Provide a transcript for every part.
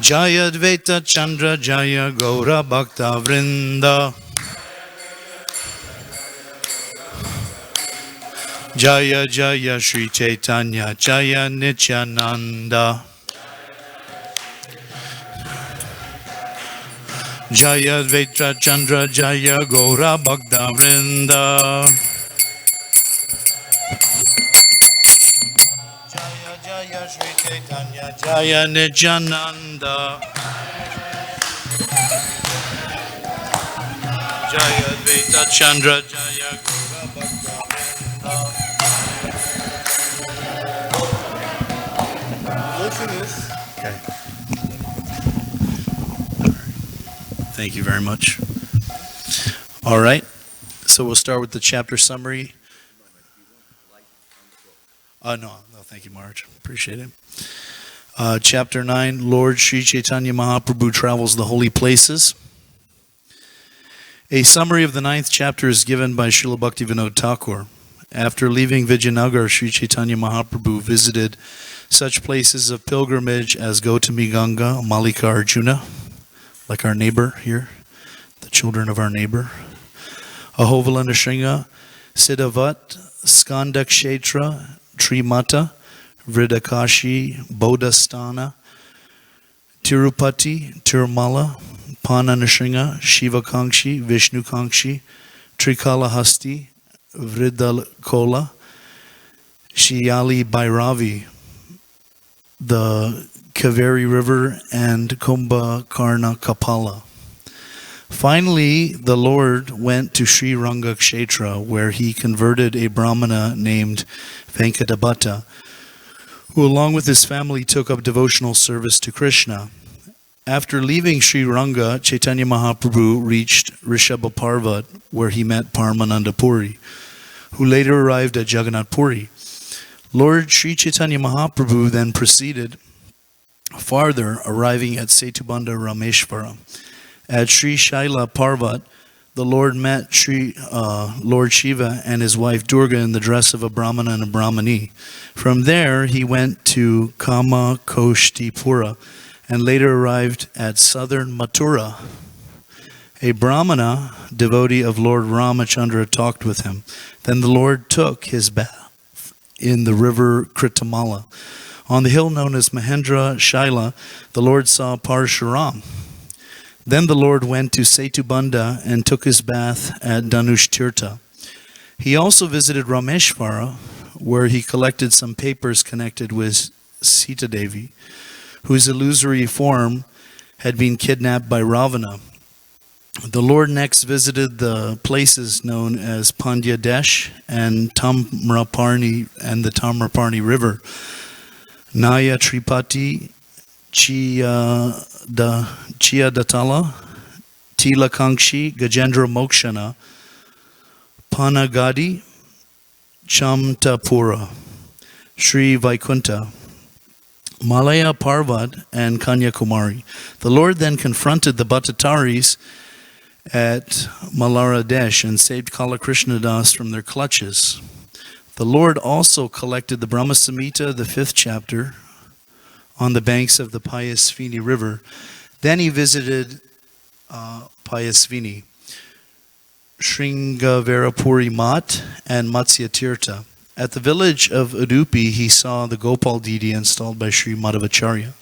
Jaya Dvaita Chandra Jaya Gaura Bhakta Vrinda. Jaya Jaya Shri Chaitanya Jaya Nityananda. Jaya Dvaita Chandra Jaya Gaura Bhakta Vrinda. Jaya Jaya Shri Chaitanya Jaya Nityananda. Jaya Dvaita Chandra Jaya Gaura Bhakta Vrinda. Okay. Thank you very much. All right, so we'll start with the chapter summary. No, thank you, Marge. Appreciate it. Chapter 9, Lord Sri Chaitanya Mahaprabhu travels the holy places. A summary of the 9th chapter is given by Srila Bhaktivinoda Thakur. After leaving Vijayanagar, Sri Chaitanya Mahaprabhu visited such places of pilgrimage as Gautami Ganga, Malika Arjuna, like our neighbor here, the children of our neighbor, Ahovalanda Shringa, Siddhavat, Skanda Kshetra, Trimata, Vridakashi, Bodhastana, Tirupati, Tirumala, Pananashringa, Shivakankshi, Vishnukankshi, Trikalahasti, Vridalkola, Shiyali Bhairavi, the Kaveri River, and Kumbhakarna Kapala. Finally, the Lord went to Sri Ranga Kshetra, where he converted a Brahmana named Venkadabhatta, who along with his family took up devotional service to Krishna. After leaving Sri Ranga, Chaitanya Mahaprabhu reached Rishabha Parvat, where he met Paramananda Puri, who later arrived at Jagannath Puri. Lord Sri Chaitanya Mahaprabhu then proceeded farther, arriving at Setubandha Rameshvara. At Sri Shaila Parvat, the Lord met Lord Shiva and his wife Durga in the dress of a Brahmana and a Brahmani. From there, he went to Kama Koshtipura and later arrived at southern Mathura. A Brahmana, devotee of Lord Ramachandra, talked with him. Then the Lord took his bath in the river Kritamala. On the hill known as Mahendra Shaila, the Lord saw Parshuram. Then the Lord went to Setubandha and took his bath at Dhanushtirtha. He also visited Rameshvara, where he collected some papers connected with Sita Devi, whose illusory form had been kidnapped by Ravana. The Lord next visited the places known as Pandya Desh and Tamraparni and the Tamraparni River, Naya Tripati, Chiyadatala, Tilakankshi, Gajendra Mokshana, Panagadi, Chamtapura, Sri Vaikunta, Malaya Parvat, and Kanyakumari. The Lord then confronted the Bhattataris at Malara Desh and saved Kala Krishna Das from their clutches. The Lord also collected the Brahma Samhita, the 5th chapter, on the banks of the Payasvini River. Then he visited Payasvini, Sringavarapuri Mat, and Matsya Tirtha. At the village of Udupi, he saw the Gopal deity installed by Sri Madhavacharya.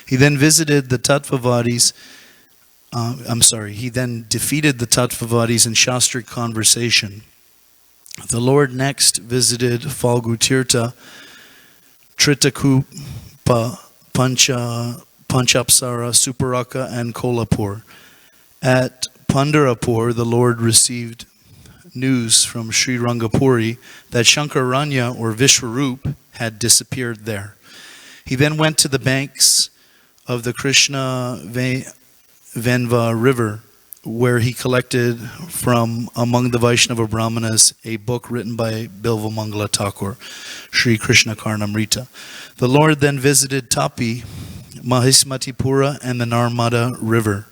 He then visited the Tattvavadis. He then defeated the Tattvavadis in Shastric conversation. The Lord next visited Falgu Tirtha, Tritakupa, Panchapsara, Suparaka, and Kolhapur. At Pandharpur, the Lord received news from Sri Rangapuri that Shankararanya or Vishwarup had disappeared there. He then went to the banks of the Krishna Venva River, where he collected from among the Vaishnava Brahmanas a book written by Bilvamangala Thakur, Sri Krishna Karnamrita. The Lord then visited Tapi, Mahismatipura, and the Narmada River,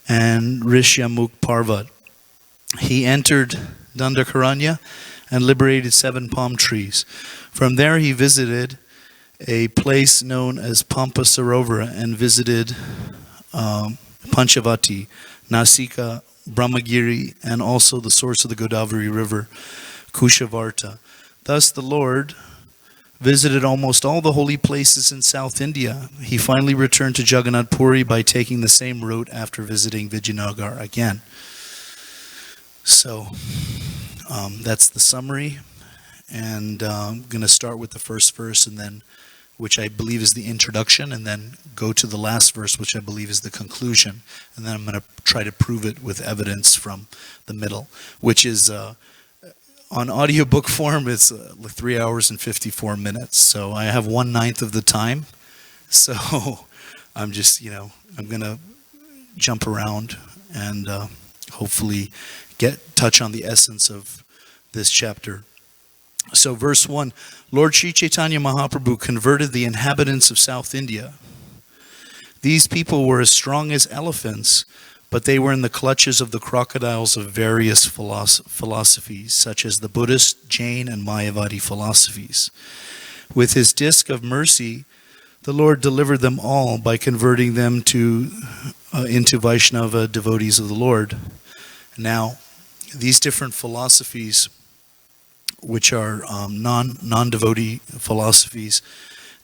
and Rishyamukh Parvat. He entered Dandakaranya and liberated 7 palm trees. From there he visited a place known as Pampa Sarovara and visited Panchavati, Nasika, Brahmagiri, and also the source of the Godavari River, Kushavarta. Thus the Lord visited almost all the holy places in South India. He finally returned to Jagannath Puri by taking the same route after visiting Vijayanagar again. So that's the summary, and I'm going to start with the first verse, and then, which I believe is the introduction, and then go to the last verse, which I believe is the conclusion, and then I'm going to try to prove it with evidence from the middle, which is on audiobook form. It's 3 hours and 54 minutes, so I have 1/9 of the time. So I'm just, I'm going to jump around and hopefully touch on the essence of this chapter. So verse 1, Lord Sri Chaitanya Mahaprabhu converted the inhabitants of South India. These people were as strong as elephants, but they were in the clutches of the crocodiles of various philosophies, such as the Buddhist, Jain, and Mayavadi philosophies. With his disc of mercy, the Lord delivered them all by converting them into Vaishnava devotees of the Lord. Now, these different philosophies, which are non-devotee philosophies,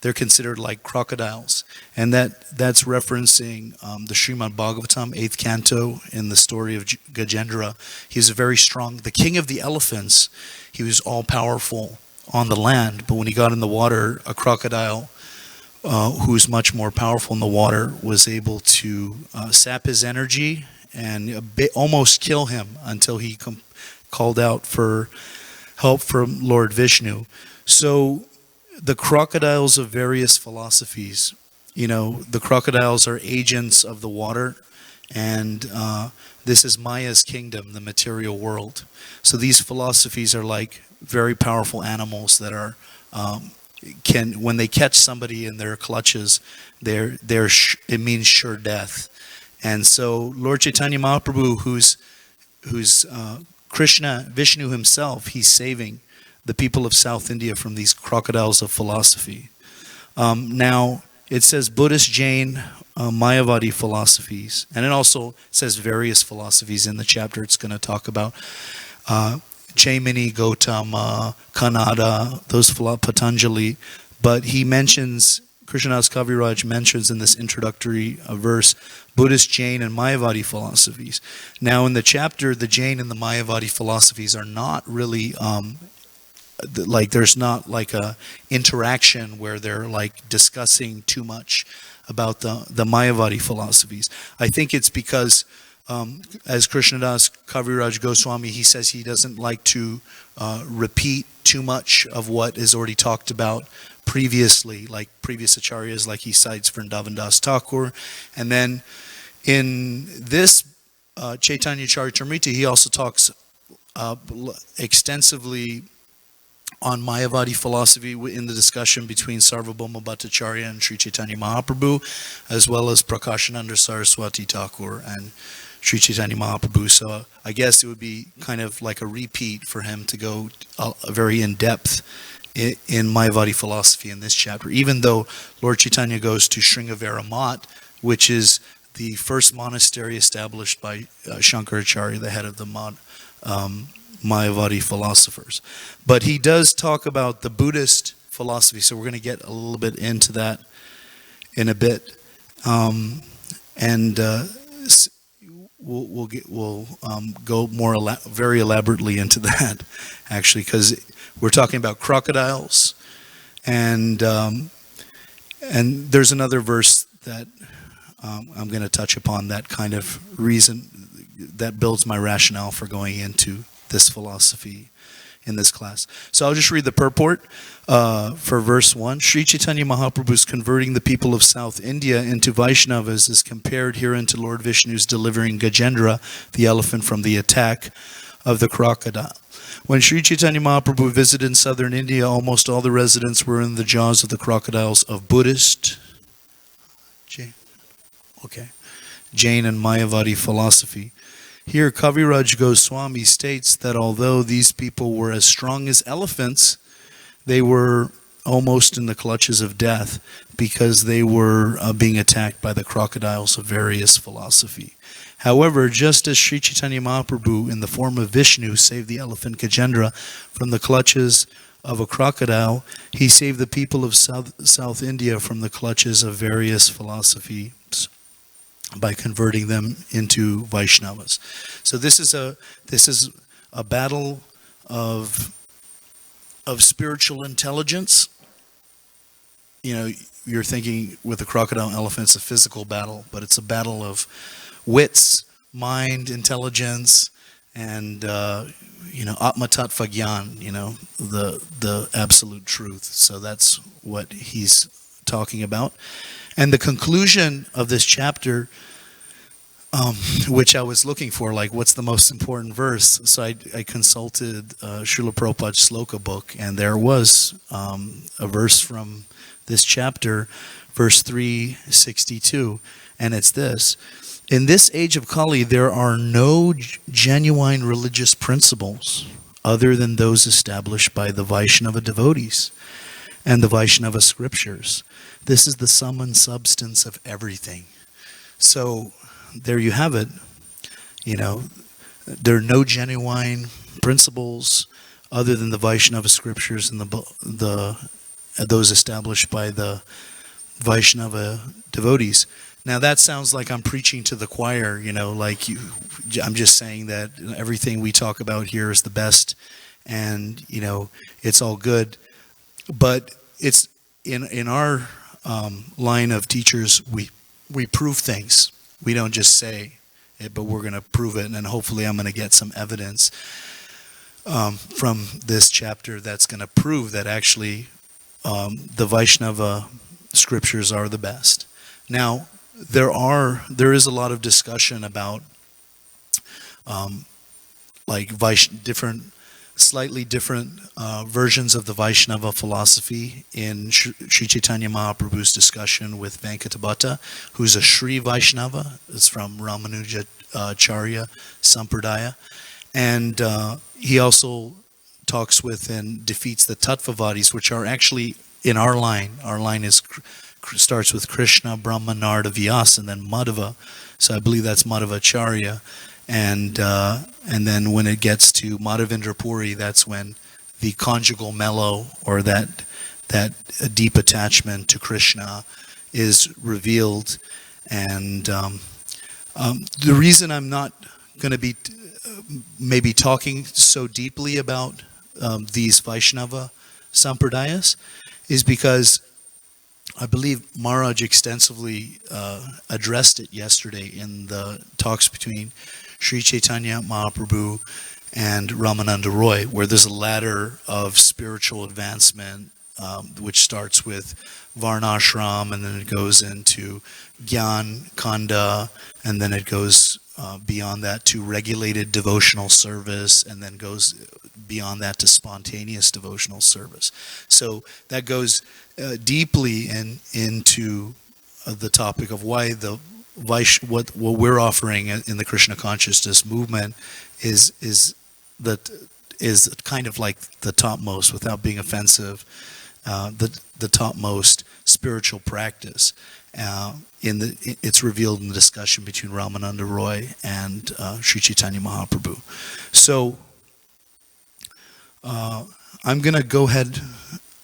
they're considered like crocodiles. And that's referencing the Srimad Bhagavatam, 8th canto, in the story of Gajendra. He was very strong. The king of the elephants, he was all-powerful on the land, but when he got in the water, a crocodile who's much more powerful in the water was able to sap his energy and almost kill him until he called out for help from Lord Vishnu. So the crocodiles of various philosophies, the crocodiles are agents of the water, and this is Maya's kingdom, the material world. So these philosophies are like very powerful animals that are when they catch somebody in their clutches, it means sure death. And so Lord Chaitanya Mahaprabhu, who's Krishna, Vishnu himself, he's saving the people of South India from these crocodiles of philosophy. Now, it says Buddhist, Jain, Mayavadi philosophies, and it also says various philosophies in the chapter. It's going to talk about Jaimini, Gautama, Kanada, those Patanjali, but he mentions, Krishnadas Kaviraj mentions in this introductory verse, Buddhist, Jain, and Mayavadi philosophies. Now, in the chapter, the Jain and the Mayavadi philosophies are not really there's not like a interaction where they're like discussing too much about the Mayavadi philosophies. I think it's because, as Krishnadas Kaviraj Goswami, he says he doesn't like to repeat too much of what is already talked about previously, like previous acharyas, like he cites Vrindavan Das Thakur. And then in this Chaitanya Charitamrita, he also talks extensively on Mayavadi philosophy in the discussion between Sarvabhauma Bhattacharya and Sri Chaitanya Mahaprabhu, as well as Prakashananda Saraswati Thakur and Sri Chaitanya Mahaprabhu. So I guess it would be kind of like a repeat for him to go very in-depth in Mayavadi philosophy in this chapter, even though Lord Chaitanya goes to Sringavera Math, which is the first monastery established by Shankaracharya, the head of the Mayavadi philosophers. But he does talk about the Buddhist philosophy, so we're going to get a little bit into that in a bit, and we'll go more very elaborately into that, actually, because we're talking about crocodiles, and there's another verse that I'm going to touch upon that kind of reason that builds my rationale for going into this philosophy in this class. So I'll just read the purport for verse 1. Sri Chaitanya Mahaprabhu is converting the people of South India into Vaishnavas is compared herein to Lord Vishnu's delivering Gajendra, the elephant, from the attack of the crocodile. When Sri Chaitanya Mahaprabhu visited in southern India, almost all the residents were in the jaws of the crocodiles of Buddhist, Jain and Mayavadi philosophy. Here, Kaviraj Goswami states that although these people were as strong as elephants, they were almost in the clutches of death because they were being attacked by the crocodiles of various philosophy. However, just as Sri Chaitanya Mahaprabhu in the form of Vishnu saved the elephant Gajendra from the clutches of a crocodile, he saved the people of South India from the clutches of various philosophies by converting them into Vaishnavas. So this is a battle of spiritual intelligence. You know, you're thinking with the crocodile and elephant, it's a physical battle, but it's a battle of wits, mind, intelligence, and Atma Tattva Gyan, the absolute truth. So that's what he's talking about. And the conclusion of this chapter, which I was looking for, like what's the most important verse? So I consulted Srila Prabhupada's Sloka book, and there was a verse from this chapter, verse 362, and it's this. In this age of Kali, there are no genuine religious principles other than those established by the Vaishnava devotees and the Vaishnava scriptures. This is the sum and substance of everything. So there you have it. There are no genuine principles other than the Vaishnava scriptures and those established by the Vaishnava devotees. Now that sounds like I'm preaching to the choir, I'm just saying that everything we talk about here is the best, and it's all good. But it's in our line of teachers, we prove things. We don't just say it, but we're going to prove it, and then hopefully I'm going to get some evidence from this chapter that's going to prove that actually the Vaishnava scriptures are the best. Now, there is a lot of discussion about slightly different versions of the Vaishnava philosophy in Sri Chaitanya Mahaprabhu's discussion with Venkatabhatta, who's a Sri Vaishnava. It's from Ramanujacharya Sampradaya. And he also talks with and defeats the Tattvavadis, which are actually in our line. Our line starts with Krishna, Brahma, Narada, Vyasa, and then Madhava. So I believe that's Madhavacharya. And then when it gets to Madhavendra Puri, that's when the conjugal mellow, or that deep attachment to Krishna, is revealed. And the reason I'm not going to be maybe talking so deeply about these Vaishnava Sampradayas is because I believe Maharaj extensively addressed it yesterday in the talks between Sri Chaitanya Mahaprabhu and Ramananda Roy, where there's a ladder of spiritual advancement, which starts with Varnashram, and then it goes into Gyan Kanda, and then it goes beyond that to regulated devotional service, and then goes beyond that to spontaneous devotional service. So that goes deeply into the topic of why what we're offering in the Krishna consciousness movement is kind of like the topmost, without being offensive, the topmost spiritual practice. It's revealed in the discussion between Ramananda Roy and Sri Chaitanya Mahaprabhu. So I'm going to go ahead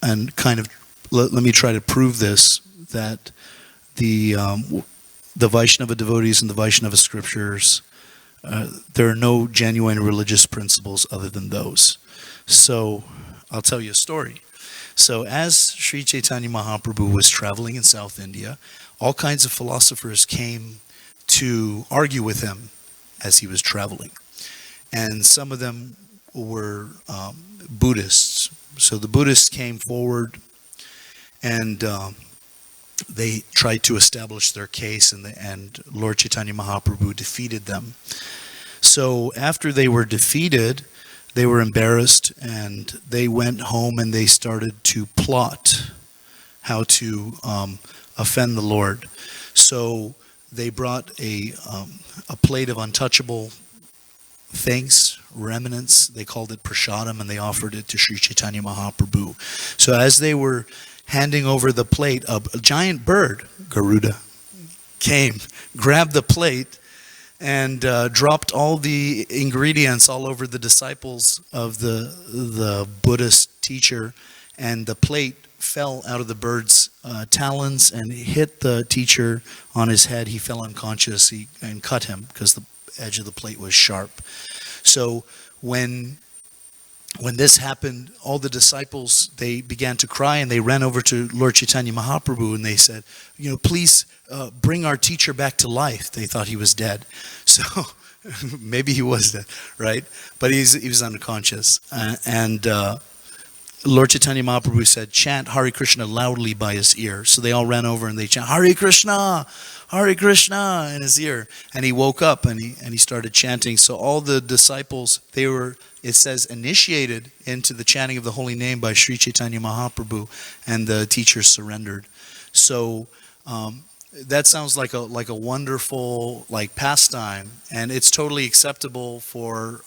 and kind of let me try to prove this, that the Vaishnava devotees and the Vaishnava scriptures, there are no genuine religious principles other than those. So I'll tell you a story. So as Sri Chaitanya Mahaprabhu was traveling in South India, all kinds of philosophers came to argue with him as he was traveling. And some of them were Buddhists. So the Buddhists came forward and they tried to establish their case, and Lord Chaitanya Mahaprabhu defeated them. So after they were defeated, they were embarrassed, and they went home and they started to plot how to offend the Lord. So they brought a plate of untouchable things, remnants. They called it prashadam, and they offered it to Sri Chaitanya Mahaprabhu. So as they were handing over the plate, a giant bird, Garuda, came, grabbed the plate, and dropped all the ingredients all over the disciples of the Buddhist teacher, and the plate fell out of the bird's talons and hit the teacher on his head. He fell unconscious and cut him because the edge of the plate was sharp. So when this happened, all the disciples, they began to cry, and they ran over to Lord Chaitanya Mahaprabhu, and they said, please bring our teacher back to life. They thought he was dead. So maybe he was dead, right? But he was unconscious. And Lord Chaitanya Mahaprabhu said, chant Hare Krishna loudly by his ear. So they all ran over and they chant Hare Krishna in his ear. And he woke up and he started chanting. So all the disciples, they were, it says, initiated into the chanting of the holy name by Sri Chaitanya Mahaprabhu, and the teacher surrendered. So that sounds like a wonderful pastime, and it's totally acceptable for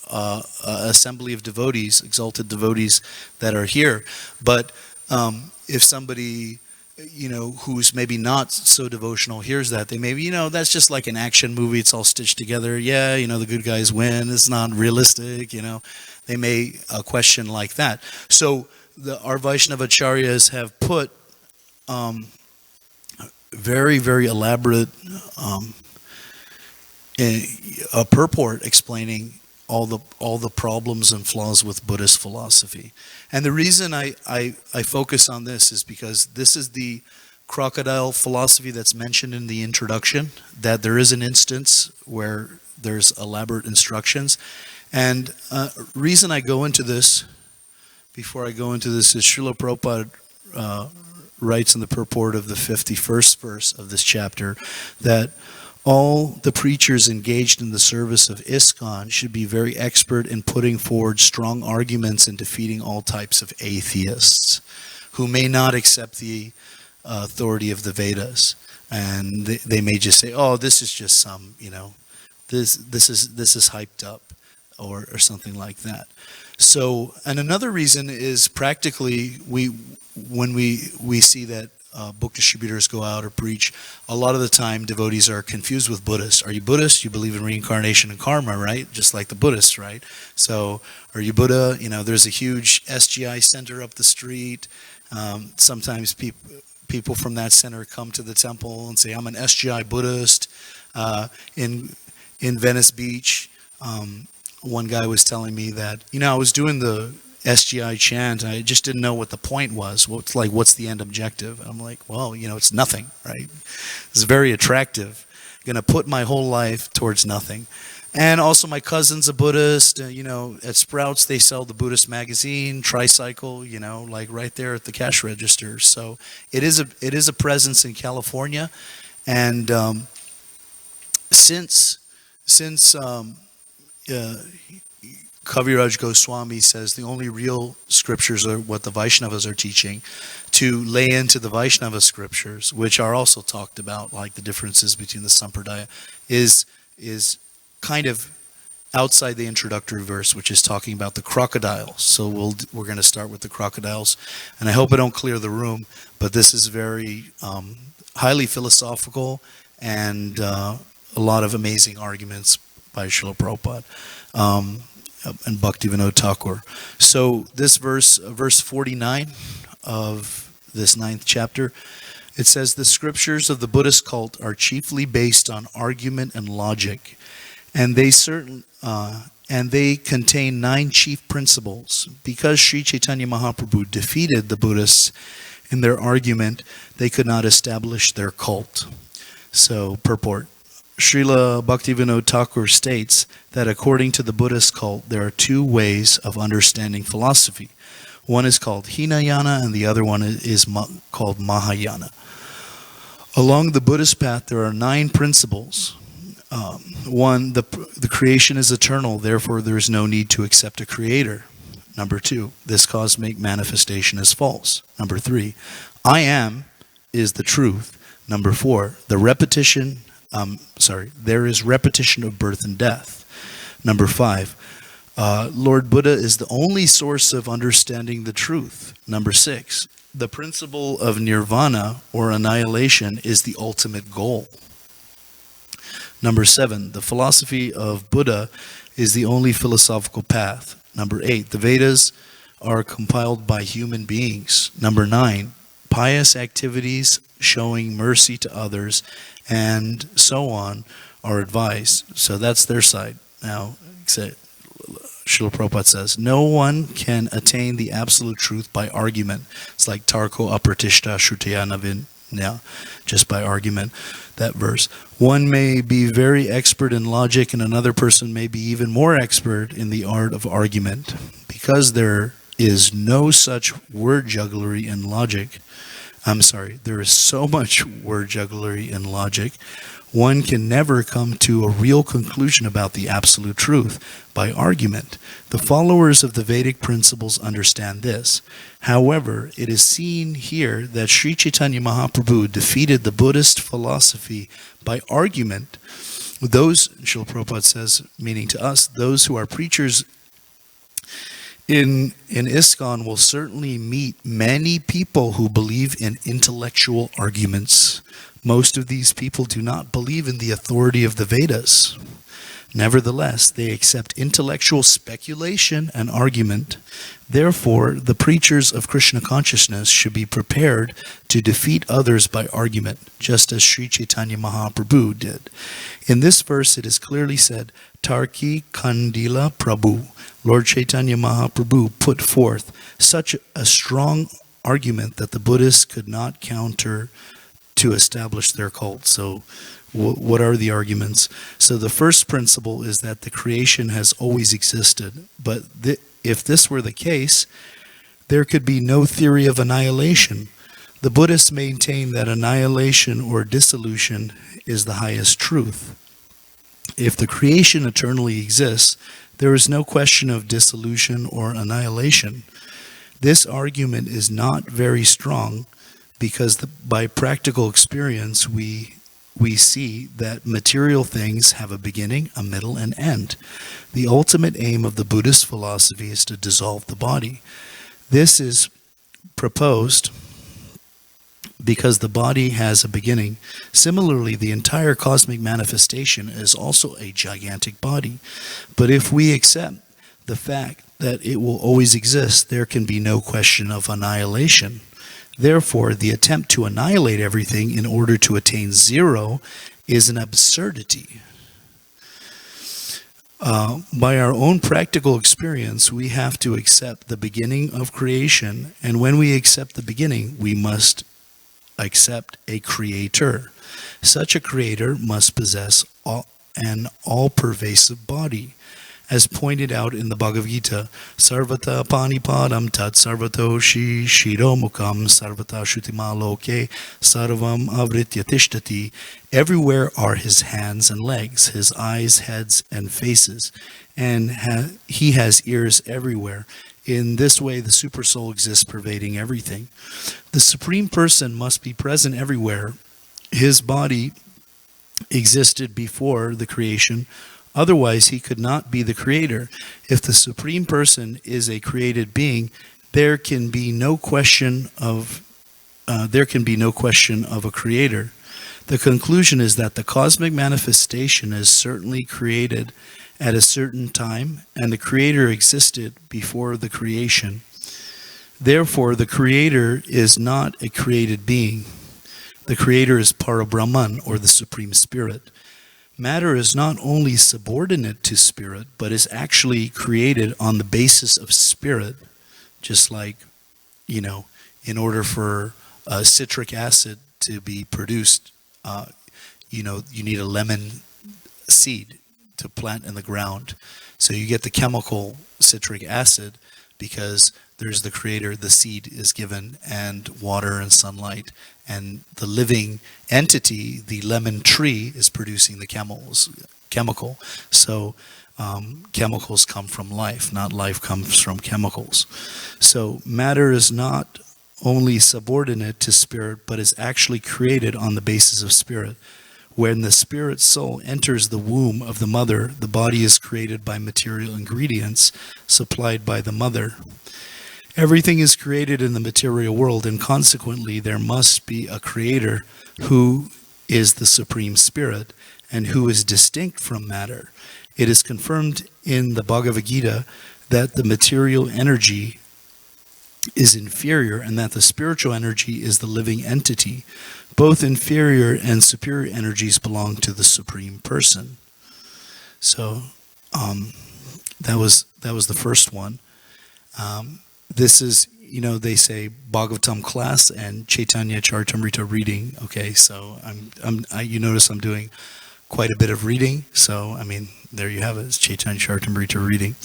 assembly of devotees, exalted devotees that are here. But if somebody who's maybe not so devotional hears that, they maybe, that's just like an action movie. It's all stitched together. Yeah, the good guys win. It's not realistic. They may question like that. So our Vaishnava acharyas have put very, very elaborate a purport explaining all the problems and flaws with Buddhist philosophy. And the reason I focus on this is because this is the crocodile philosophy that's mentioned in the introduction, that there is an instance where there's elaborate instructions. And reason I go into this, before I go into this, is Srila Prabhupada writes in the purport of the 51st verse of this chapter that all the preachers engaged in the service of ISKCON should be very expert in putting forward strong arguments and defeating all types of atheists who may not accept the authority of the Vedas. And they may just say, oh, this is just some, this is hyped up, or something like that. So, and another reason is practically when we see that book distributors go out or preach, a lot of the time devotees are confused with Buddhists. Are you Buddhist? You believe in reincarnation and karma, right? Just like the Buddhists, right? So, are you Buddha? There's a huge SGI center up the street. Sometimes people from that center come to the temple and say, I'm an SGI Buddhist. In Venice Beach, one guy was telling me that, I was doing the SGI chant, I just didn't know what the point was. What's the end objective? And I'm like, well, it's nothing, right? It's very attractive. I'm going to put my whole life towards nothing. And also my cousin's a Buddhist. At Sprouts, they sell the Buddhist magazine, Tricycle, right there at the cash register. So it is a presence in California. And since Kaviraj Goswami says the only real scriptures are what the Vaishnavas are teaching, to lay into the Vaishnava scriptures, which are also talked about, like the differences between the Sampradaya, is kind of outside the introductory verse, which is talking about the crocodiles. So we're going to start with the crocodiles, and I hope I don't clear the room, but this is very highly philosophical and a lot of amazing arguments by Srila Prabhupada. And Bhaktivinoda Thakur. So this verse 49 of this 9th chapter, it says, the scriptures of the Buddhist cult are chiefly based on argument and logic, and they contain 9 chief principles. Because Sri Chaitanya Mahaprabhu defeated the Buddhists in their argument, they could not establish their cult. So, purport. Srila Bhaktivinoda Thakur states that according to the Buddhist cult, there are 2 ways of understanding philosophy. One is called Hinayana, and the other one is called Mahayana. Along the Buddhist path, there are 9 principles. 1, the creation is eternal, therefore there is no need to accept a creator. Number 2, this cosmic manifestation is false. Number 3, I am is the truth. Number 4, there is repetition of birth and death. Number 5, Lord Buddha is the only source of understanding the truth. Number 6, the principle of nirvana or annihilation is the ultimate goal. Number 7, the philosophy of Buddha is the only philosophical path. Number 8, the Vedas are compiled by human beings. Number 9, pious activities showing mercy to others and so on are advised. So that's their side. Now, Srila Prabhupada says, no one can attain the absolute truth by argument. It's like Tarko Apratishta Shrutaya Navinya, just by argument, that verse. One may be very expert in logic and another person may be even more expert in the art of argument. Because there is no such word jugglery in logic, there is so much word jugglery in logic, one can never come to a real conclusion about the absolute truth by argument. The followers of the Vedic principles understand this. However, it is seen here that Sri Chaitanya Mahaprabhu defeated the Buddhist philosophy by argument. Those, Srila Prabhupada says, meaning to us, those who are preachers in ISKCON will certainly meet many people who believe in intellectual arguments. Most of these people do not believe in the authority of the Vedas. Nevertheless, they accept intellectual speculation and argument. Therefore, the preachers of Krishna consciousness should be prepared to defeat others by argument, just as Sri Chaitanya Mahaprabhu did. In this verse, it is clearly said, Tarki Kandila Prabhu. Lord Chaitanya Mahaprabhu put forth such a strong argument that the Buddhists could not counter to establish their cult. So what are the arguments? So the first principle is that the creation has always existed. But if this were the case, there could be no theory of annihilation. The Buddhists maintain that annihilation or dissolution is the highest truth. If the creation eternally exists, there is no question of dissolution or annihilation. This argument is not very strong because by practical experience we see that material things have a beginning, a middle, and end. The ultimate aim of the Buddhist philosophy is to dissolve the body. This is proposed because the body has a beginning. Similarly, the entire cosmic manifestation is also a gigantic body. But if we accept the fact that it will always exist, there can be no question of annihilation. Therefore, the attempt to annihilate everything in order to attain zero is an absurdity. By our own practical experience, we have to accept the beginning of creation, and when we accept the beginning, we must accept a creator. Such a creator must possess an all-pervasive body. As pointed out in the Bhagavad Gita, Sarvata Panipadam Tat Sarvato Shiromukam Sarvata Shutima Loke Sarvam Avritya Tishtati. Everywhere are his hands and legs, his eyes, heads, and faces, and he has ears everywhere. In this way, the Supersoul exists pervading everything. The Supreme Person must be present everywhere. His body existed before the creation. Otherwise, he could not be the creator. If the Supreme Person is a created being, there can be no question of a creator. The conclusion is that the cosmic manifestation is certainly created at a certain time, and the creator existed before the creation. Therefore, the creator is not a created being. The creator is Parabrahman, or the Supreme Spirit. Matter is not only subordinate to spirit, but is actually created on the basis of spirit. Just like, in order for citric acid to be produced, you need a lemon seed to plant in the ground. So you get the chemical citric acid because there's the creator, the seed is given, and water and sunlight, and the living entity, the lemon tree, is producing the chemical. So chemicals come from life, not life comes from chemicals. So matter is not only subordinate to spirit, but is actually created on the basis of spirit. When the spirit soul enters the womb of the mother, the body is created by material ingredients supplied by the mother. Everything is created in the material world, and consequently there must be a creator who is the Supreme Spirit and who is distinct from matter. It is confirmed in the Bhagavad Gita that the material energy is inferior and that the spiritual energy is the living entity. Both inferior and superior energies belong to the Supreme Person. So that was the first one. This is, they say Bhagavatam class and Chaitanya Charitamrita reading. Okay, so you notice I'm doing quite a bit of reading. So, there you have it. It's Chaitanya Charitamrita reading.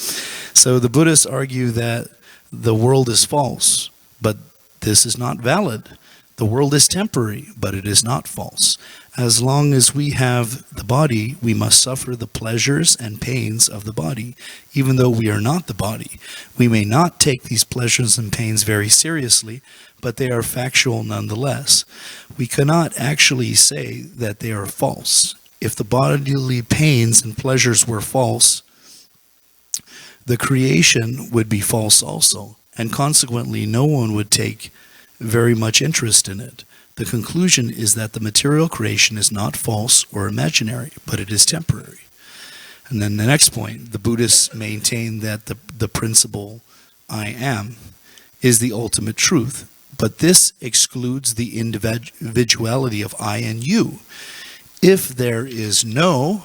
So the Buddhists argue that the world is false, but this is not valid. The world is temporary, but it is not false. As long as we have the body, we must suffer the pleasures and pains of the body, even though we are not the body. We may not take these pleasures and pains very seriously, but they are factual nonetheless. We cannot actually say that they are false. If the bodily pains and pleasures were false, the creation would be false also, and consequently no one would take very much interest in it. The conclusion is that the material creation is not false or imaginary, but it is temporary. And then the next point, the Buddhists maintain that the principle I am is the ultimate truth, but this excludes the individuality of I and you. If there is no,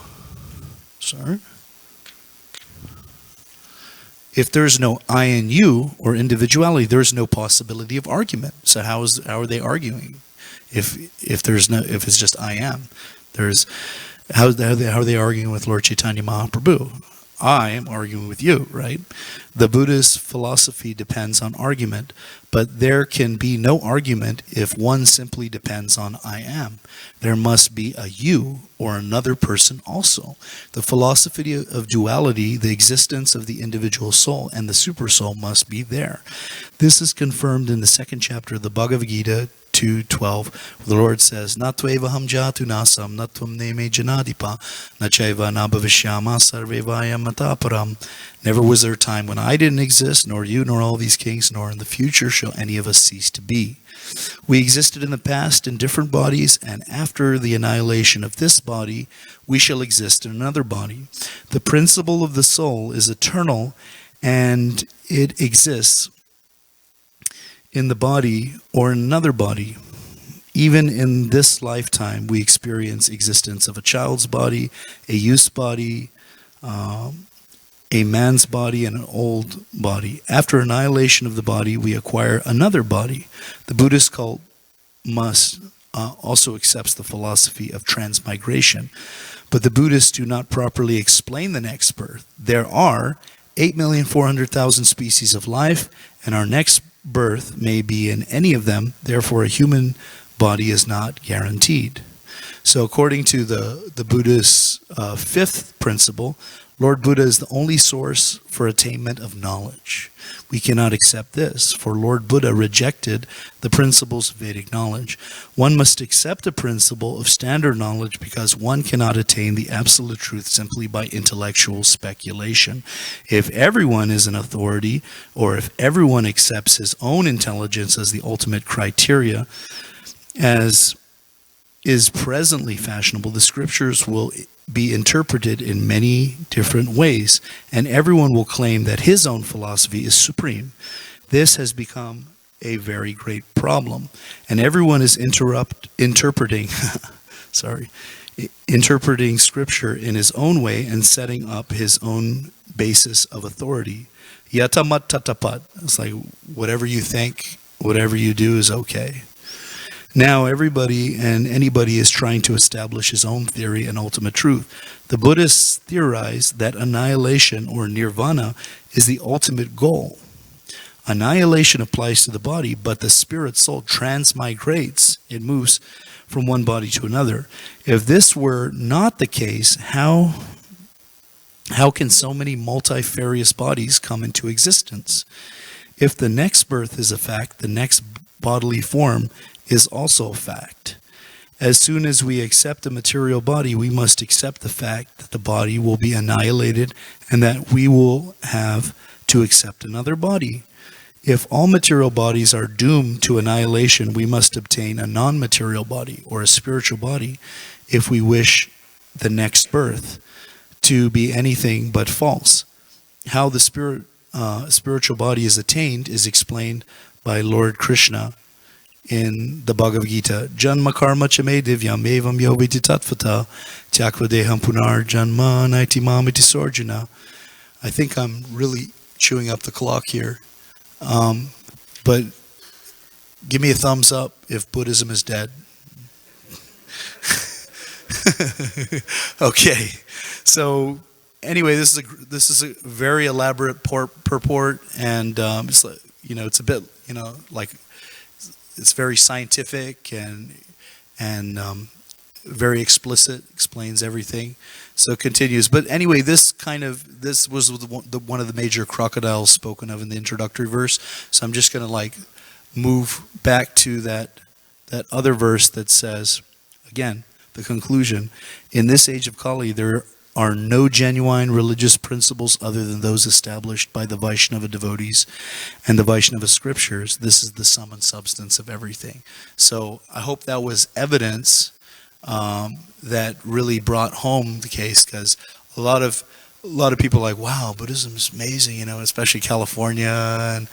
if there's no I and you or individuality, there's no possibility of argument. So how are they arguing? If it's just I am, how are they arguing with Lord Chaitanya Mahaprabhu? I am arguing with you, right? The Buddhist philosophy depends on argument, but there can be no argument if one simply depends on I am. There must be a you or another person also. The philosophy of duality, the existence of the individual soul and the super soul must be there. This is confirmed in the second chapter of the Bhagavad Gita 2:12, where the Lord says, "Na tvevaham jatu nasam, na tvam neme janadipa, na chaiva na bhavishyama sarvevaya mataparam." Never was there a time when I didn't exist, nor you, nor all these kings, nor in the future shall any of us cease to be. We existed in the past in different bodies, and after the annihilation of this body, we shall exist in another body. The principle of the soul is eternal, and it exists in the body or in another body. Even in this lifetime, we experience existence of a child's body, a youth's body, a man's body, and an old body. After annihilation of the body, we acquire another body. The Buddhist cult also accepts the philosophy of transmigration, but the Buddhists do not properly explain the next birth. There are 8,400,000 species of life, and our next birth may be in any of them. Therefore, a human body is not guaranteed. So according to the Buddhist fifth principle, Lord Buddha is the only source for attainment of knowledge. We cannot accept this, for Lord Buddha rejected the principles of Vedic knowledge. One must accept the principle of standard knowledge because one cannot attain the absolute truth simply by intellectual speculation. If everyone is an authority, or if everyone accepts his own intelligence as the ultimate criteria, as is presently fashionable, the scriptures will be interpreted in many different ways, and everyone will claim that his own philosophy is supreme. This has become a very great problem, and everyone is interpreting scripture in his own way and setting up his own basis of authority. Yatamat tatapat. It's like whatever you think, whatever you do is okay. Now everybody and anybody is trying to establish his own theory and ultimate truth. The Buddhists theorize that annihilation or nirvana is the ultimate goal. Annihilation applies to the body, but the spirit soul transmigrates. It moves from one body to another. If this were not the case, how can so many multifarious bodies come into existence? If the next birth is a fact, the next bodily form is also a fact. As soon as we accept a material body, we must accept the fact that the body will be annihilated and that we will have to accept another body. If all material bodies are doomed to annihilation, we must obtain a non-material body or a spiritual body if we wish the next birth to be anything but false. How the spiritual body is attained is explained by Lord Krishna in the Bhagavad Gita. Janma karma chame divyam evam yoviti tattvata tyakva deham punar janma naiti mamiti sorjuna. I think I'm really chewing up the clock here. But give me a thumbs up if Buddhism is dead. Okay. So anyway, this is a very elaborate purport, and it's like, it's a bit like it's very scientific and very explicit, explains everything. So it continues. But anyway, this was one of the major crocodiles spoken of in the introductory verse. So I'm just going to move back to that other verse that says, again, the conclusion. In this age of Kali, there are no genuine religious principles other than those established by the Vaishnava devotees and the Vaishnava scriptures. This is the sum and substance of everything. So I hope that was evidence that really brought home the case, because a lot of people are like, wow, Buddhism is amazing, especially California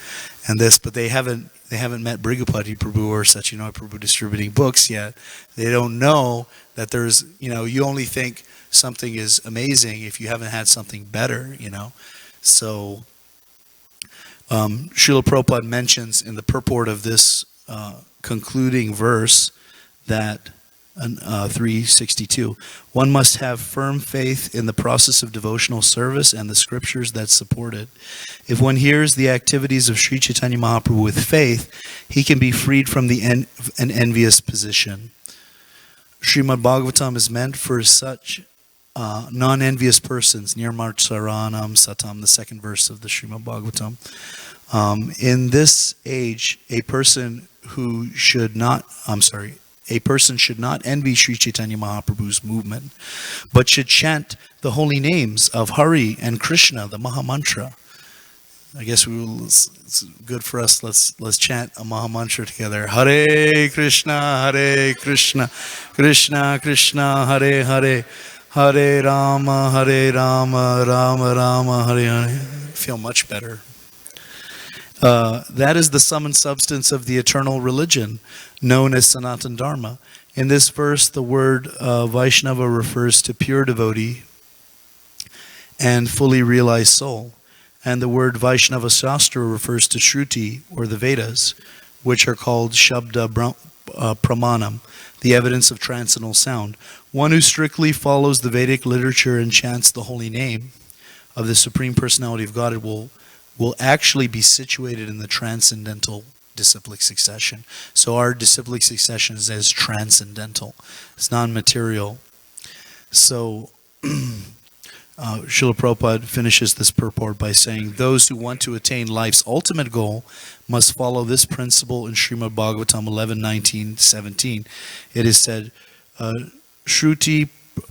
and this, but they haven't met Brigapati Prabhu or Satyajit Prabhu distributing books yet. They don't know that there's, you only think something is amazing if you haven't had something better, So Srila Prabhupada mentions in the purport of this concluding verse that 362, one must have firm faith in the process of devotional service and the scriptures that support it. If one hears the activities of Sri Chaitanya Mahaprabhu with faith, he can be freed from an envious position. Srimad Bhagavatam is meant for such non-envious persons. Nirmar Saranam Satam, the second verse of the Srimad Bhagavatam. In this age, a person should not envy Sri Chaitanya Mahaprabhu's movement, but should chant the holy names of Hari and Krishna, the Mahamantra. I guess it's good for us. Let's chant a Mahamantra together. Hare Krishna, Krishna Krishna, Hare Hare, Hare Rama, Rama Rama, Hare Hare. I feel much better. That is the sum and substance of the eternal religion, known as Sanatana Dharma. In this verse, the word Vaishnava refers to pure devotee and fully realized soul. And the word Vaishnava Shastra refers to Shruti, or the Vedas, which are called Shabda Pramanam, the evidence of transcendental sound. One who strictly follows the Vedic literature and chants the holy name of the Supreme Personality of God will actually be situated in the transcendental disciplic succession. So our disciplic succession is as transcendental. It's non-material. So Srila Prabhupada finishes this purport by saying, those who want to attain life's ultimate goal must follow this principle in Srimad Bhagavatam 11:19-17. It is said, Shruti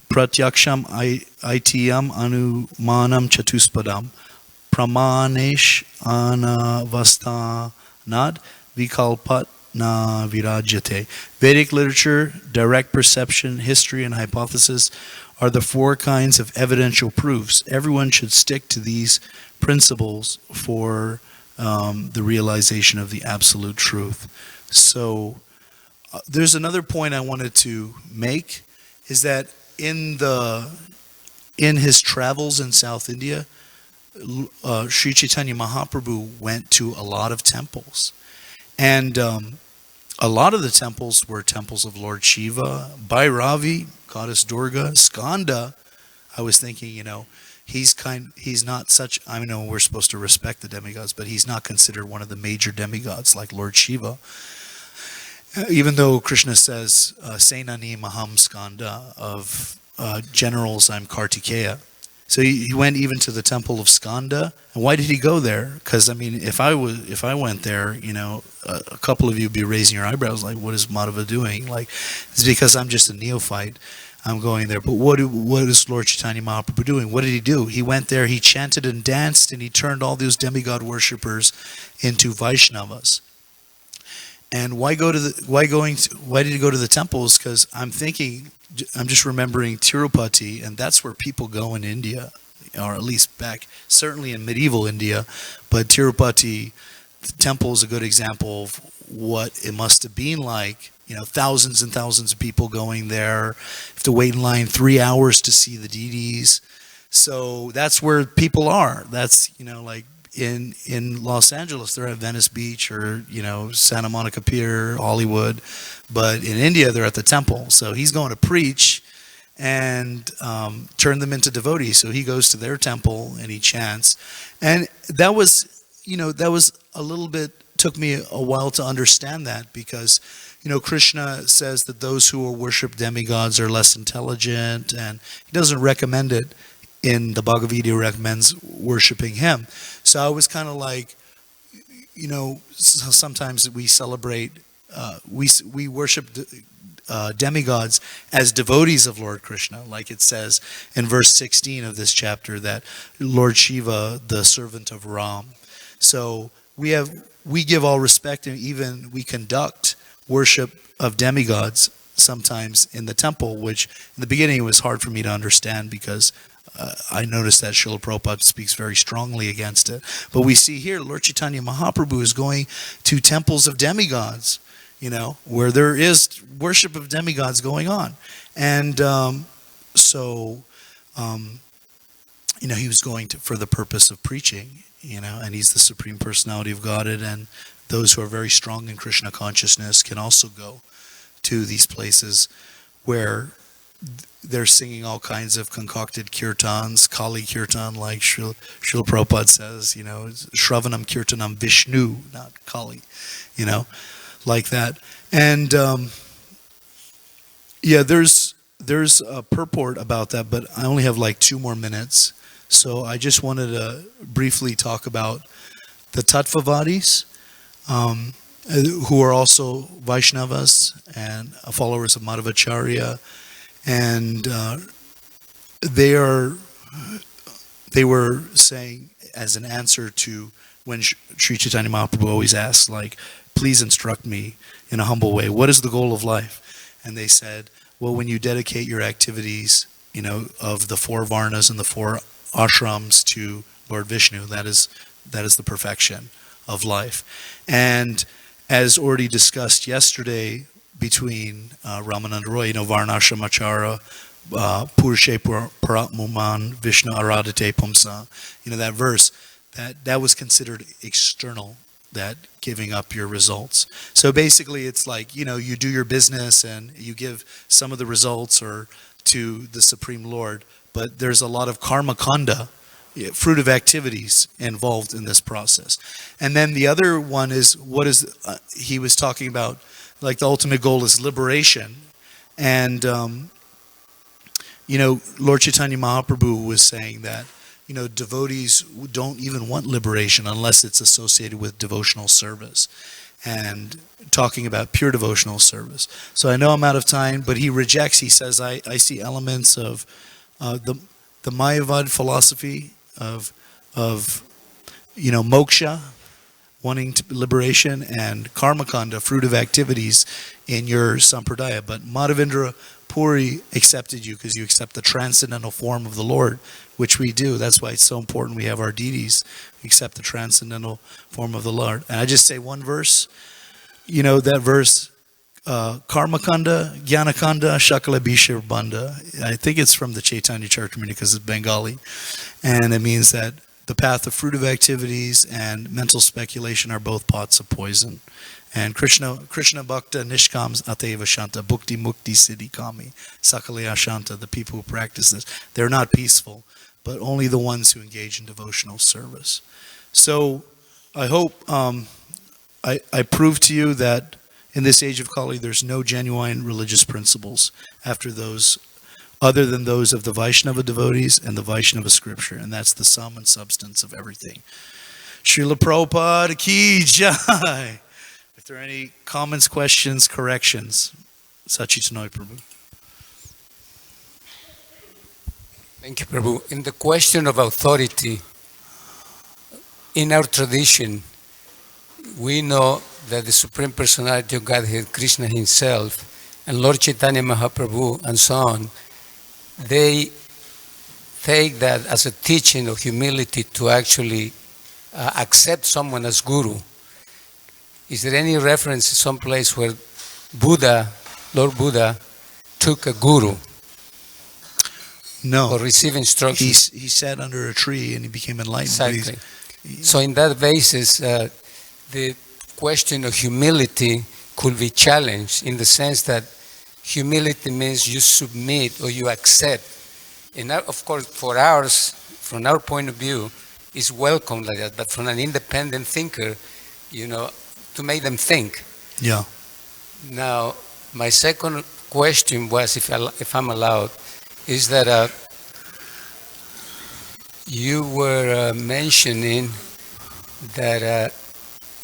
pratyaksham aitiyam anumanam chatuspadam pramanesh anavastanad vikalpat na virajate. Vedic literature, direct perception, history, and hypothesis are the four kinds of evidential proofs. Everyone should stick to these principles for the realization of the absolute truth. So there's another point I wanted to make, is that in his travels in South India, Sri Chaitanya Mahaprabhu went to a lot of temples. And a lot of the temples were temples of Lord Shiva, Bhairavi, Goddess Durga, Skanda. I was thinking, he's not such, I know we're supposed to respect the demigods, but he's not considered one of the major demigods like Lord Shiva. Even though Krishna says, Senani Maham Skanda, of generals I'm Kartikeya. So he went even to the temple of Skanda. And why did he go there? Because I mean, if I went there, a couple of you would be raising your eyebrows, like, what is Madhava doing? Like, it's because I'm just a neophyte. I'm going there. But what is Lord Chaitanya Mahaprabhu doing? What did he do? He went there, he chanted and danced, and he turned all those demigod worshippers into Vaishnavas. And why did he go to the temples? Because I'm just remembering Tirupati, and that's where people go in India, or at least back, certainly in medieval India. But Tirupati temple is a good example of what it must have been like. Thousands and thousands of people going there. You have to wait in line 3 hours to see the deities. So that's where people are. That's, like in Los Angeles, they're at Venice Beach or, Santa Monica Pier, Hollywood. But in India, they're at the temple. So he's going to preach and turn them into devotees. So he goes to their temple and he chants. And that was a little bit, took me a while to understand that, because Krishna says that those who worship demigods are less intelligent, and he doesn't recommend it. In the Bhagavad Gita, recommends worshiping him. So I was kind of like, sometimes we celebrate, we worship demigods as devotees of Lord Krishna, like it says in verse 16 of this chapter that Lord Shiva, the servant of Ram. So we give all respect, and even we conduct worship of demigods sometimes in the temple, which in the beginning it was hard for me to understand, because I noticed that Srila Prabhupada speaks very strongly against it. But we see here Lord Chaitanya Mahaprabhu is going to temples of demigods, where there is worship of demigods going on. And he was going for the purpose of preaching, and he's the Supreme Personality of Godhead, and those who are very strong in Krishna consciousness can also go to these places where they're singing all kinds of concocted kirtans, Kali kirtan, like Srila Prabhupada says, Shravanam kirtanam Vishnu, not Kali, like that. And there's a purport about that, but I only have like 2 more minutes. So I just wanted to briefly talk about the Tattvavadis, who are also Vaishnavas and followers of Madhavacharya. And they were saying, as an answer to when Sri Chaitanya Mahaprabhu always asks, like, please instruct me in a humble way, what is the goal of life? And they said, well, when you dedicate your activities, of the 4 varnas and the 4 ashrams to Lord Vishnu, that is the perfection of life. And as already discussed yesterday, between Ramananda Roy, Varnashramachara, Purushe Paratmuman, Vishnu Aradhate Pumsa, that verse, that was considered external, that giving up your results. So basically it's like, you do your business and you give some of the results or to the Supreme Lord, but there's a lot of karma kanda, fruit of activities involved in this process. And then the other one is, he was talking about, like the ultimate goal is liberation. And, Lord Chaitanya Mahaprabhu was saying that, devotees don't even want liberation unless it's associated with devotional service, and talking about pure devotional service. So I know I'm out of time, but he says, I see elements of the Mayavad philosophy of moksha, wanting liberation, and karmakanda, fruit of activities in your sampradaya. But Madhavendra Puri accepted you because you accept the transcendental form of the Lord, which we do. That's why it's so important we have our deities. We accept the transcendental form of the Lord. And I just say one verse, that verse, Karmakanda, Jnanakanda, Shakala Bishir Banda. I think it's from the Chaitanya Charitamrita because it's Bengali. And it means that the path of fruit of activities and mental speculation are both pots of poison. And Krishna Bhakta Nishkams Ateva Shanta Bhukti Mukti Siddhi Kami Sakalaya Shanta, the people who practice this, they're not peaceful, but only the ones who engage in devotional service. So I hope I prove to you that in this age of Kali, there's no genuine religious principles after those other than those of the Vaishnava devotees and the Vaishnava scripture. And that's the sum and substance of everything. Srila Prabhupada ki jai. If there are any comments, questions, corrections, Sachitanoi Prabhu. Thank you, Prabhu. In the question of authority, in our tradition, we know that the Supreme Personality of Godhead, Krishna himself, and Lord Chaitanya Mahaprabhu, and so on, they take that as a teaching of humility to actually accept someone as guru. Is there any reference someplace where Buddha, Lord Buddha, took a guru? No. Or receive instructions? He sat under a tree and he became enlightened. Exactly. So in that basis, the question of humility could be challenged in the sense that humility means you submit or you accept. And of course, from our point of view, it's welcome like that. But from an independent thinker, to make them think. Yeah. Now, my second question was, if I'm allowed, is that you were mentioning that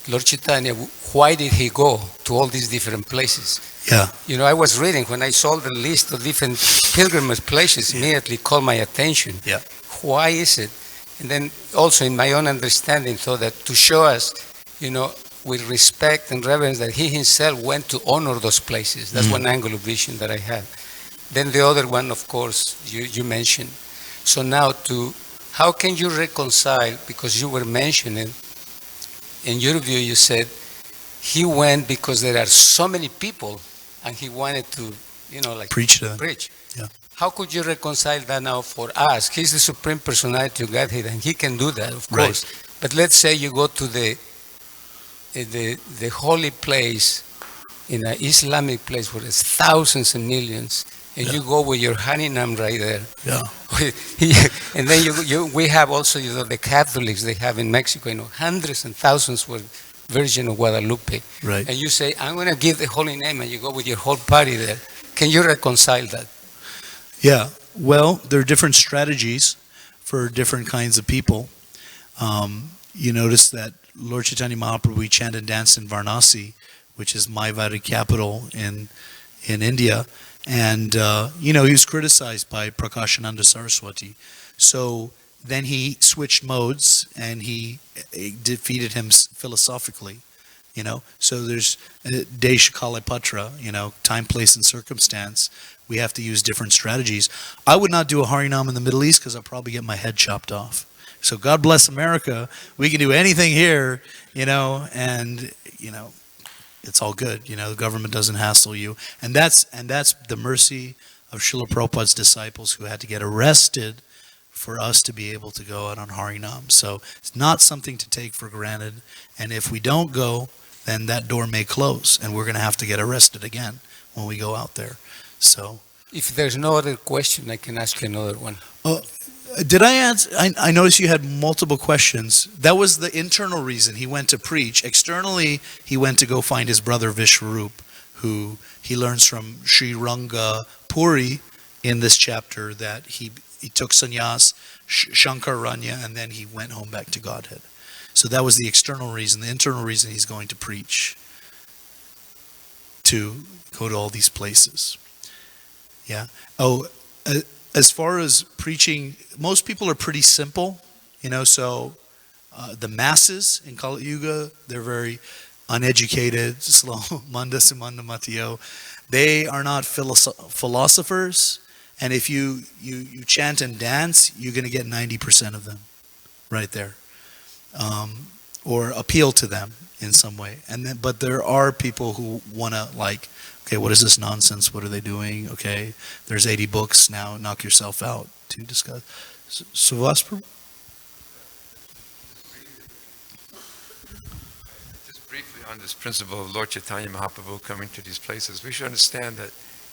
Lord Chaitanya, why did he go to all these different places? Yeah. I was reading, when I saw the list of different pilgrimage places, immediately called my attention. Yeah. Why is it? And then also in my own understanding, so that to show us, with respect and reverence, that he himself went to honor those places. That's one angle of vision that I had. Then the other one, of course, you mentioned. So now how can you reconcile, because you were mentioning, in your view, you said, he went because there are so many people and he wanted to, preach to them. Preach. Yeah. How could you reconcile that now for us? He's the Supreme Personality of Godhead and he can do that, of course. Right. But let's say you go to the holy place, in an Islamic place where there's thousands and millions, and you go with your Harinam right there. Yeah. And then we have also, the Catholics they have in Mexico, hundreds and thousands were Virgin of Guadalupe. Right. And you say, I'm going to give the holy name, and you go with your whole party there. Can you reconcile that? Yeah. Well, there are different strategies for different kinds of people. You notice that Lord Chaitanya Mahaprabhu, he chanted and danced in Varanasi, which is Mayavadi capital in India. And, he was criticized by Prakashananda Saraswati. So then he switched modes and he defeated him philosophically, So there's Desha Kala Patra, time, place, and circumstance. We have to use different strategies. I would not do a Harinam in the Middle East because I'll probably get my head chopped off. So God bless America. We can do anything here, and, it's all good. The government doesn't hassle you. And that's the mercy of Srila Prabhupada's disciples who had to get arrested for us to be able to go out on Harinam. So it's not something to take for granted. And if we don't go, then that door may close and we're going to have to get arrested again when we go out there. So if there's no other question, I can ask you another one. Did I answer? I noticed you had multiple questions. That was the internal reason he went to preach. Externally, he went to go find his brother Vishwarup, who he learns from Sri Ranga Puri in this chapter that he took sannyas, Shankararanya, and then he went home back to Godhead. So that was the external reason. The internal reason he's going to preach, to go to all these places. Yeah. As far as preaching, most people are pretty simple, so the masses in Kali Yuga, they're very uneducated, slow, manda simanda matiyo. They are not philosophers, and if you chant and dance, you're going to get 90% of them right there, or appeal to them in some way. But there are people who want to okay, what is this nonsense? What are they doing? Okay, there's 80 books now. Knock yourself out to discuss. Suvasper? Just briefly on this principle of Lord Chaitanya Mahaprabhu coming to these places, we should understand that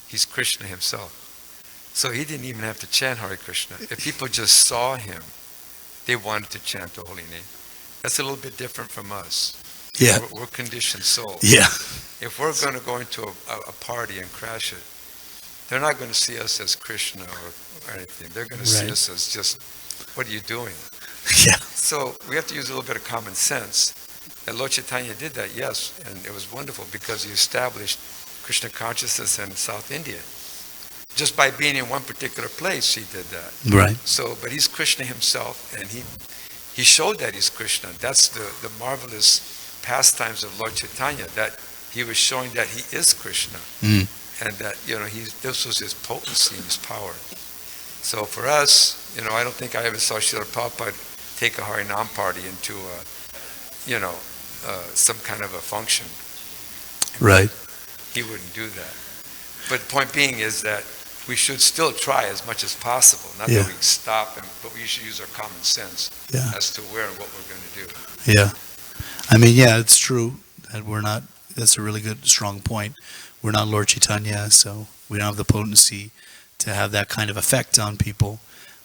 he's Krishna himself. So he didn't even have to chant Hare Krishna. If people just saw him, they wanted to chant the holy name. That's a little bit different from us. Yeah. We're conditioned souls. Yeah. If we're going to go into a party and crash it, they're not going to see us as Krishna or anything. They're going to see Right. us as just, what are you doing? Yeah. So we have to use a little bit of common sense. And Lord Chaitanya did that, yes, and it was wonderful because he established Krishna consciousness in South India. Just by being in one particular place, he did that. Right. So, but he's Krishna himself, and he showed that he's Krishna. That's the marvelous pastimes of Lord Chaitanya, that he was showing that he is Krishna, Mm. and that, this was his potency and his power. So for us, I don't think I ever saw Srila Prabhupada take a Harinam party into some kind of a function. Right. He wouldn't do that. But the point being is that we should still try as much as possible. Not Yeah. that we stop, but we should use our common sense Yeah. as to where and what we're going to do. Yeah. I mean, yeah, it's true that we're not, that's a really good, strong point. We're not Lord Chaitanya, so we don't have the potency to have that kind of effect on people.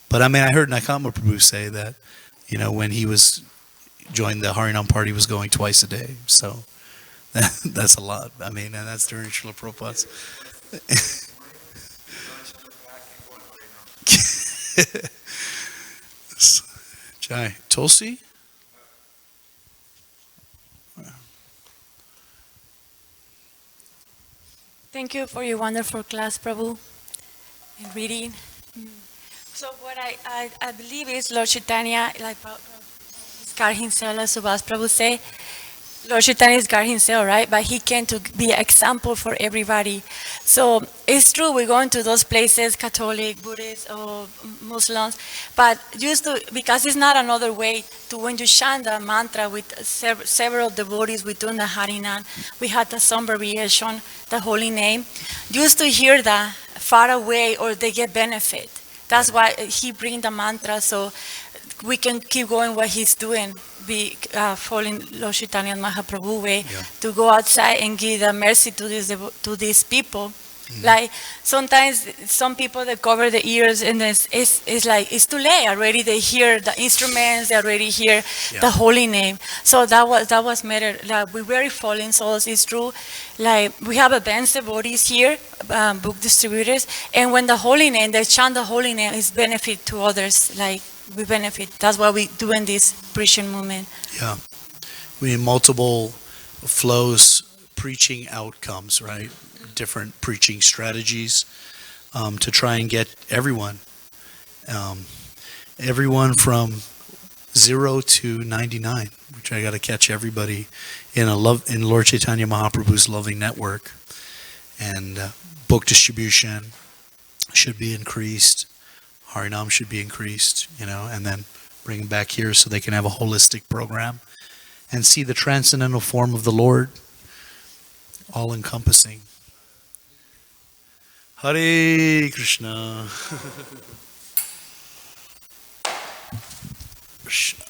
But I mean, I heard Naikama Prabhu say that, when he was joined the Harinam party, was going twice a day. So that's a lot. I mean, and that's during Srila Prabhupada's. Jai. Tulsi? Thank you for your wonderful class, Prabhu, and reading. So what I believe is Lord Chaitanya, like God himself, as Subhas Prabhu say, Lord Chaitanya is God himself, right? But he came to be an example for everybody. So it's true, we go into those places, Catholic, Buddhist, or Muslims, but because it's not another way to, when you chant the mantra with several devotees, we do the Harinam, we had the some variation, the holy name, used to hear that far away or they get benefit. That's why he bring the mantra, so we can keep going what he's doing, following Lord Chaitanya Mahaprabhu way, to go outside and give the mercy to these people. Like sometimes some people that cover the ears and it's like it's too late already. They hear the instruments, they already hear the holy name. So that was matter. Like we're very fallen souls. It's true. Like we have advanced devotees here, book distributors, and when the holy name, they chant the holy name, is benefit to others. Like we benefit. That's why we do in this preaching movement. Yeah. We need multiple flows, preaching outcomes, right? Different preaching strategies to try and get everyone from 0 to 99. We try got to catch everybody in Lord Chaitanya Mahaprabhu's loving network, and book distribution should be increased. Harinam should be increased, and then bring them back here so they can have a holistic program and see the transcendental form of the Lord, all encompassing. Hare Krishna. Krishna.